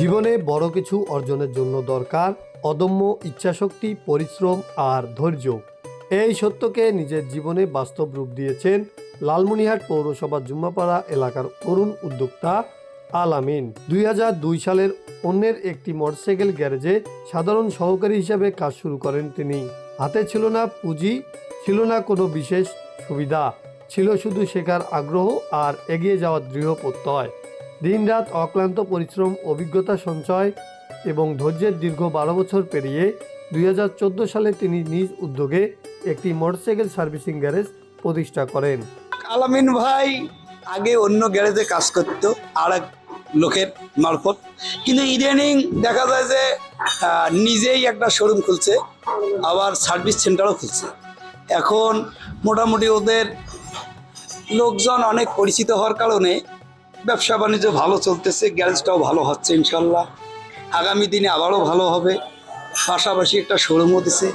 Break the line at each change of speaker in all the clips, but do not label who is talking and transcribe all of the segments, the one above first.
জীবনে বড় কিছু অর্জনের জন্য দরকার অদম্য ইচ্ছাশক্তি, পরিশ্রম আর ধৈর্য। এই সত্যকে নিজের জীবনে বাস্তব রূপ দিয়েছেন লালমনিরহাট পৌরসভা জুম্মাপাড়া এলাকার তরুণ উদ্যোক্তা আল আমিন। 2002 সালের অন্যের একটি মোটরসাইকেল গ্যারেজে সাধারণ সহকারী হিসেবে কাজ শুরু করেন তিনি। হাতে ছিল না পুঁজি, ছিল না কোনো বিশেষ সুবিধা, ছিল শুধু শেখার আগ্রহ আর এগিয়ে যাওয়ার দৃঢ় প্রত্যয়। দিনরাত অক্লান্ত পরিশ্রম, অভিজ্ঞতা সঞ্চয় এবং ধৈর্যের দীর্ঘ 12 বছর পেরিয়ে 2014 সালে তিনি নিজ উদ্যোগে একটি মোটরসাইকেল সার্ভিসিং গ্যারেজ প্রতিষ্ঠা করেন।
আল আমিন ভাই আগে অন্য গ্যারেজে কাজ করত আর এক লোকের মারফত, কিন্তু ইদানিং দেখা যায় যে নিজেই একটা শোরুম খুলছে, আবার সার্ভিস সেন্টারও খুলছে। এখন মোটামুটি ওদের লোকজন অনেক পরিচিত হওয়ার কারণে ব্যবসা বাণিজ্য ভালো চলতেছে, গ্যারেজটাও ভালো হচ্ছে ইনশাল্লাহ। আগামী দিনে আবারও ভালো হবে। পাশাপাশি একটা শোরুমও দিছে,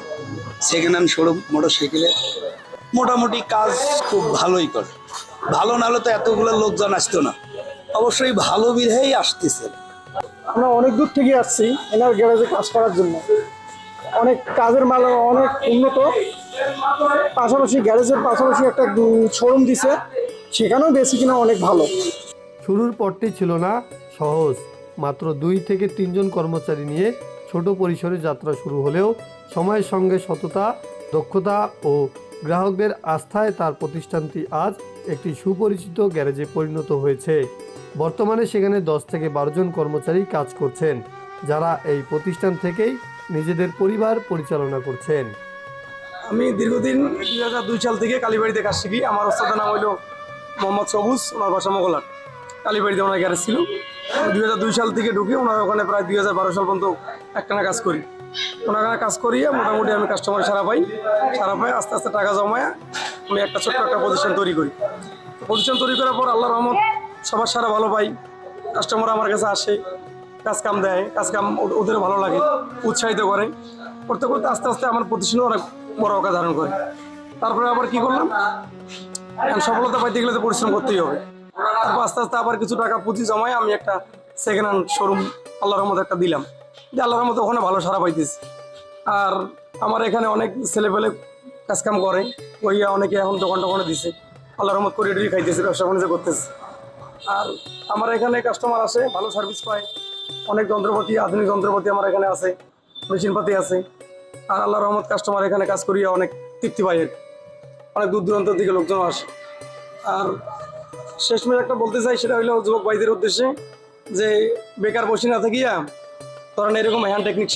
সেকেন্ড হ্যান্ড শোরুম মোটরসাইকেলের। মোটামুটি কাজ খুব ভালোই করে। ভালো না হলে তো এতগুলো লোকজন আসতো না, অবশ্যই ভালো বিধেই আসতেছে।
আমরা অনেক দূর থেকে আসছি এনার গ্যারেজে কাজ করার জন্য। অনেক কাজের মান অনেক উন্নত, পাশাপাশি গ্যারেজের পাশাপাশি একটা শোরুম দিছে, সেখানেও বেশি কিনা অনেক ভালো।
শুরুর পরটি ছিল না সহজ। মাত্র 2 থেকে 3 জন কর্মচারী নিয়ে ছোট পরিসরে যাত্রা শুরু হলেও সময়ের সঙ্গে সততা, দক্ষতা ও গ্রাহকদের আস্থায় তার প্রতিষ্ঠানটি আজ একটি সুপরিচিত গ্যারেজে পরিণত হয়েছে। বর্তমানে সেখানে 10 থেকে 12 জন কর্মচারী কাজ করছেন, যারা এই প্রতিষ্ঠান থেকেই নিজেদের পরিবার পরিচালনা করছেন।
আমি দীর্ঘদিন 2002 সাল থেকে কালীবাড়িতে কাজ শিখি। আমার ওস্তাদের নাম হইল মোহাম্মদ সবুজ, ওনার বাসা মোগলাট। কালীবাড়িতে ওনার গ্যারেজ ছিল। 2002 সাল থেকে ঢুকে ওনার ওখানে প্রায় 2012 সাল পর্যন্ত একটানা কাজ করি। ওনার কাজ করিয়ে মোটামুটি আমি কাস্টমার সারা পাই। আস্তে আস্তে টাকা জমায় আমি একটা ছোট্ট একটা প্রতিষ্ঠান তৈরি করি। প্রতিষ্ঠান তৈরি করার পর আল্লাহর রহমত সবার সারা ভালো পাই। কাস্টমার আমার কাছে আসে, কাজ কাম দেয়, কাজ কাম ওদেরও ভালো লাগে, উৎসাহিত করে। করতে করতে আস্তে আস্তে আমার প্রতিষ্ঠানও অনেক বড় আকার ধারণ করে। তারপরে আবার কি করলাম, সফলতা পাইতে গেলে তো পরিশ্রম করতেই হবে। তারপর আস্তে আস্তে আবার কিছু টাকা পুঁজি জমায় আমি একটা সেকেন্ড হ্যান্ড শোরুম আল্লাহর রহমতে একটা দিলাম। যে আল্লাহর রহমতে ওখানে ভালো সারা পাইতেছি। আর আমার এখানে অনেক ছেলেপেলে কাজকাম করে, ওইয়া অনেকে এখন দোকান টোকানে দিছে, আল্লাহর রহমত করে খাইতেছে, ব্যবসা বাণিজ্য করতেছে। আর আমার এখানে কাস্টমার আসে, ভালো সার্ভিস পায়, অনেক যন্ত্রপাতি, আধুনিক যন্ত্রপাতি আমার এখানে আছে, মেশিনপাতি আছে। আর আল্লাহর রহমত কাস্টমার এখানে কাজ করিয়া অনেক তৃপ্তি পায়, অনেক দূর দূরান্ত থেকে লোকজন আসে। আর শেষমেশ একটা বলতে চাই, সেটা হইলো যুবক ভাইদের উদ্দেশ্যে, যে বেকার বসে না থাকিয়া ধরেন এরকম হ্যান্ড টেকনিক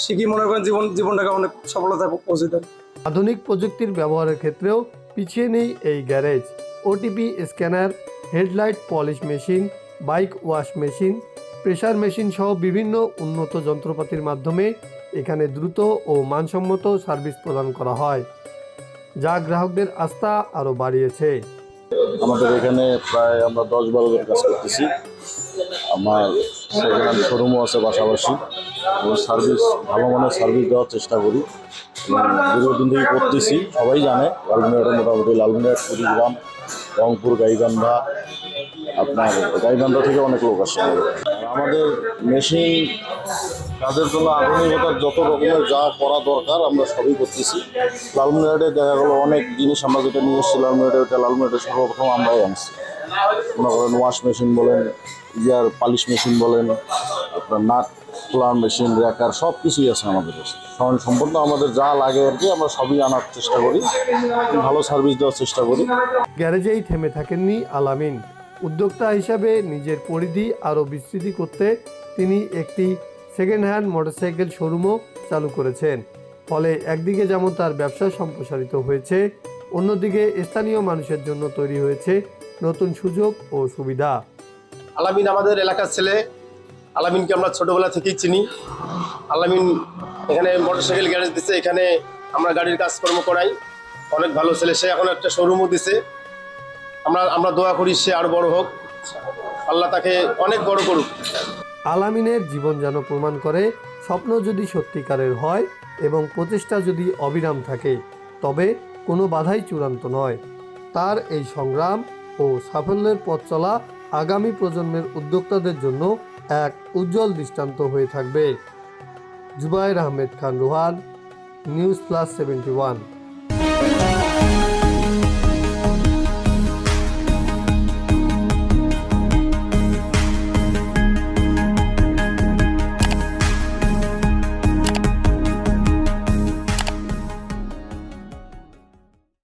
শিখি মনে করেন জীবনটাকে অনেক সফলতায় পৌঁছে দেয়।
আধুনিক প্রযুক্তির ব্যবহারের ক্ষেত্রেও পিছিয়ে নেই এই garage. OTP scanner, headlight polish machine, bike wash machine, pressure machine সহ বিভিন্ন উন্নত যন্ত্রপাতির মাধ্যমে এখানে দ্রুত ও মানসম্মত সার্ভিস প্রদান করা হয়, যা গ্রাহকদের আস্থা আরও বাড়িয়েছে।
আমাদের এখানে প্রায় আমরা 10-12 জন কাজ করতেছি। আমার সেকেন্ড হ্যান্ড শোরুমও আছে পাশাপাশি। এবং সার্ভিস ভালো মানের সার্ভিস দেওয়ার চেষ্টা করি। দীর্ঘদিন থেকে করতেছি, সবাই জানে লালমনিরহাটে, মোটামুটি লালমনিরহাট, কুড়িগ্রাম, রংপুর, গাইবান্ধা, আপনার গাইবান্ধা থেকে অনেক লোক আসে। আমাদের মেশিন কাজের জন্য আধুনিকতার যত রকমের যা করা দরকার আমরা সবই করতেছি। লালমনিরহাটে দেখা গেলো অনেক জিনিস আমরা যেটা নিয়ে এসেছি লালমনিরহাটে সর্বপ্রথম আমরাই আনছি। মনে করেন ওয়াশ মেশিন বলেন, ইয়ার পালিশ মেশিন বলেন, আপনার নাট খোলার মেশিন, র্যাকার, সব কিছুই আছে আমাদের কাছে। সম্পূর্ণ আমাদের যা লাগে আর কি আমরা সবই আনার চেষ্টা করি, ভালো সার্ভিস দেওয়ার চেষ্টা করি।
গ্যারেজেই থেমে থাকেননি আল আমিন। উদ্যোক্তা হিসাবে নিজের পরিধি আরও বিস্তৃতি করতে তিনি একটি সেকেন্ড হ্যান্ড মোটরসাইকেল শোরুমও চালু করেছেন। ফলে একদিকে যেমন তার ব্যবসা সম্প্রসারিত হয়েছে, অন্যদিকে স্থানীয় মানুষের জন্য তৈরি হয়েছে নতুন সুযোগ ও সুবিধা।
আল আমিন আমাদের এলাকার ছেলে। আল আমিনকে আমরা ছোটোবেলা থেকেই চিনি। আল আমিন এখানে মোটরসাইকেল গ্যারেজ দিছে, এখানে আমরা গাড়ির কাজকর্ম করাই। অনেক ভালো ছেলে, সে এখন একটা শোরুমও দিছে। আমরা দোয়া করি সে আরও বড় হোক, আল্লাহ তাকে অনেক বড় করুক।
আল আমিনের জীবন যেন প্রমাণ করে, স্বপ্ন যদি সত্যিকারের হয় এবং প্রচেষ্টা যদি অবিরাম থাকে, তবে কোনো বাধাই চূড়ান্ত নয়। তার এই সংগ্রাম ও সাফল্যের পথ চলা আগামী প্রজন্মের উদ্যোক্তাদের জন্য এক উজ্জ্বল দৃষ্টান্ত হয়ে থাকবে। Zubair Ahmed Khan Rohan, news plus 71।